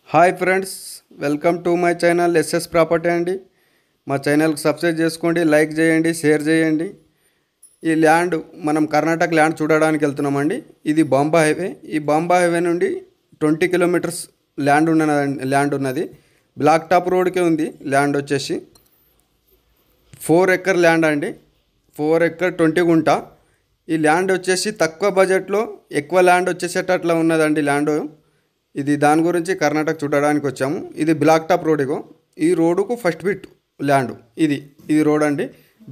Hi friends, welcome to my channel SS property అండి. మా ఛానల్కి సబ్స్క్రైబ్ చేసుకోండి, లైక్ చేయండి, షేర్ చేయండి. ఈ ల్యాండ్ మనం కర్ణాటక ల్యాండ్ చూడడానికి వెళ్తున్నామండి. ఇది బాంబే హైవే. ఈ బాంబే హైవే నుండి 20 కిలోమీటర్స్ ల్యాండ్ ఉన్నది. బ్లాక్ టాప్ రోడ్కే ఉంది ల్యాండ్ వచ్చేసి. 4 ఎకర్ ల్యాండ్ అండి. 4 ఎకర్ 20 గుంట. ఈ ల్యాండ్ వచ్చేసి తక్కువ బడ్జెట్లో ఎక్కువ ల్యాండ్ వచ్చేసేటట్లా ఉన్నదండి ల్యాండ్. ఇది దాని గురించి కర్ణాటక చూడడానికి వచ్చాము. ఇది బ్లాక్ టాప్ రోడ్. ఇగో ఈ రోడ్డుకు ఫస్ట్ ఫీట్ ల్యాండ్. ఇది రోడ్ అండి.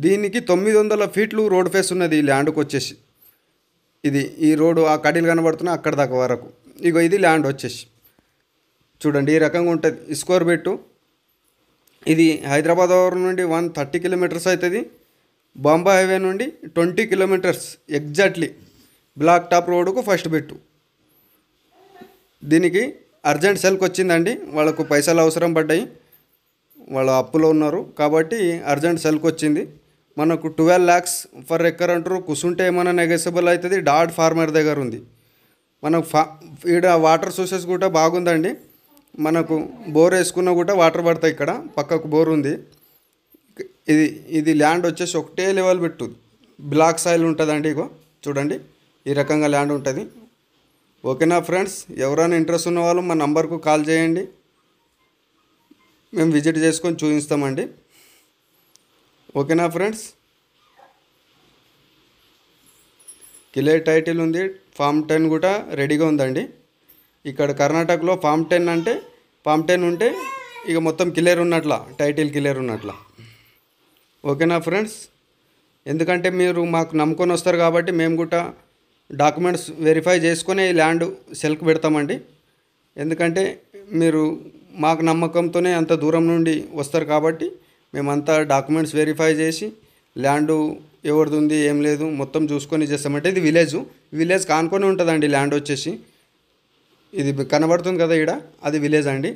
దీనికి 900 ఫీట్లు రోడ్ ఫేస్ ఉన్నది ఈ ల్యాండ్కి వచ్చేసి. ఈ రోడ్డు ఆ కడీలు కనబడుతున్నా అక్కడ దాకా వరకు. ఇగో ఇది ల్యాండ్ వచ్చేసి చూడండి, ఈ రకంగా ఉంటుంది. Square bit. ఇది హైదరాబాద్ నుండి 130 కిలోమీటర్స్ అవుతుంది. బాంబే హైవే నుండి 20 కిలోమీటర్స్ ఎగ్జాక్ట్లీ. బ్లాక్ టాప్ రోడ్డుకు ఫస్ట్ బిట్టు. దీనికి అర్జెంట్ సెల్కి వచ్చిందండి. వాళ్ళకు పైసలు అవసరం పడ్డాయి, వాళ్ళు అప్పులో ఉన్నారు కాబట్టి అర్జెంట్ సెల్కి వచ్చింది. మనకు 12 lakhs ఫర్ ఎకర్ అంటారు. కూర్చుంటే ఏమైనా నెగోషియబుల్ అవుతుంది. డాట్ ఫార్మర్ దగ్గర ఉంది. మనకు ఈడ వాటర్ సోర్సెస్ కూడా బాగుందండి. మనకు బోర్ వేసుకున్నా కూడా వాటర్ పడతాయి. ఇక్కడ పక్కకు బోర్ ఉంది. ఇది ల్యాండ్ వచ్చేసి ఒకటే లెవెల్ పెట్టు. బ్లాక్ సాయిల్ ఉంటుందండి. ఇగో చూడండి, ఈ రకంగా ల్యాండ్ ఉంటుంది. ఓకేనా ఫ్రెండ్స్, ఎవరైనా ఇంట్రెస్ట్ ఉన్న వాళ్ళు మా నంబర్కు కాల్ చేయండి, మేము విజిట్ చేసుకొని చూపిస్తామండి. ఓకేనా ఫ్రెండ్స్. క్లియర్ టైటిల్ ఉంది. ఫామ్ 10 కూడా రెడీగా ఉందండి. ఇక్కడ కర్ణాటకలో ఫామ్ 10 అంటే ఫామ్ 10 ఉంటే ఇక మొత్తం క్లియర్ ఉన్నట్ల, టైటిల్ క్లియర్ ఉన్నట్ల. ఓకేనా ఫ్రెండ్స్. ఎందుకంటే మీరు మాకు నమ్ముకొని వస్తారు కాబట్టి మేము కూడా డాక్యుమెంట్స్ వెరిఫై చేసుకుని ఈ ల్యాండ్ సెల్కి పెడతామండి. ఎందుకంటే మీరు మాకు నమ్మకంతోనే అంత దూరం నుండి వస్తారు కాబట్టి మేమంతా డాక్యుమెంట్స్ వెరిఫై చేసి ల్యాండ్ ఎవరిది ఉంది ఏం లేదు మొత్తం చూసుకొని చేస్తామంటే. ఇది విలేజ్ కానుకొని ఉంటుందండి ల్యాండ్ వచ్చేసి. ఇది కనబడుతుంది కదా ఈడ, అది విలేజ్ అండి.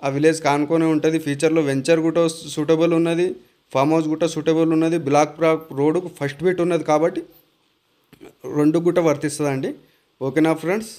ఆ విలేజ్ కానుకొని ఉంటుంది. ఫ్యూచర్లో వెంచర్ కూడా సూటబుల్ ఉన్నది, ఫామ్ హౌస్ కూడా సూటబుల్ ఉన్నది. బ్లాక్ రోడ్డుకు ఫస్ట్ బిట్ ఉన్నది కాబట్టి 2 గుట్ట వర్తిస్తుందండి. ఓకేనా ఫ్రెండ్స్.